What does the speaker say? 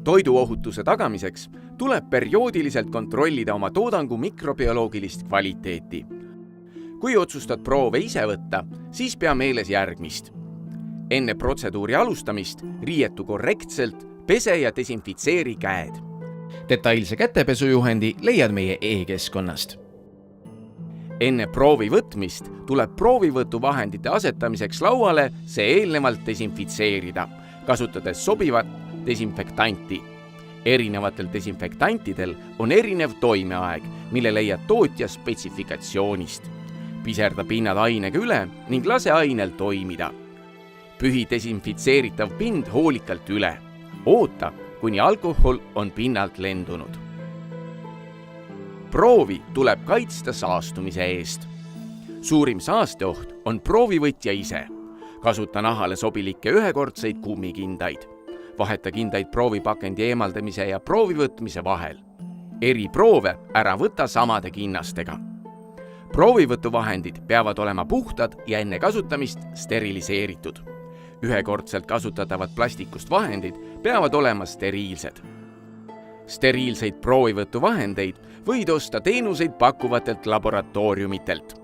Toiduohutuse tagamiseks tuleb perioodiliselt kontrollida oma toodangu mikrobioloogilist kvaliteeti. Kui otsustad proove ise võtta, siis pea meeles järgmist. Enne protseduuri alustamist riietu korrektselt, pese ja desinfitseeri käed. Detailse kätepesujuhendi leiad meie e-keskkonnast. Enne proovi võtmist tuleb proovivõtuvahendite asetamiseks lauale see eelnevalt desinfitseerida, kasutades sobivat desinfektanti. Erinevatel desinfektantidel on erinev toimeaeg, mille leiad tootja spetsifikatsioonist. Piserda pinnad ainega üle ning lase ainel toimida. Pühi desinfitseeritav pind hoolikalt üle. Oota, kuni alkohol on pinnalt lendunud. Proovi tuleb kaitsta saastumise eest. Suurim saasteoht on proovivõtja ise. Kasuta nahale sobilikke ühekordseid kummikindaid. Vaheta kindaid proovipakendi eemaldamise ja proovivõtmise vahel. Eri proove ära võta samade kinnastega. Proovivõtuvahendid peavad olema puhtad ja enne kasutamist steriliseeritud. Ühekordselt kasutatavad plastikust vahendid peavad olema steriilsed. Steriilseid proovivõtuvahendeid võid osta teenuseid pakkuvatelt laboratooriumitelt.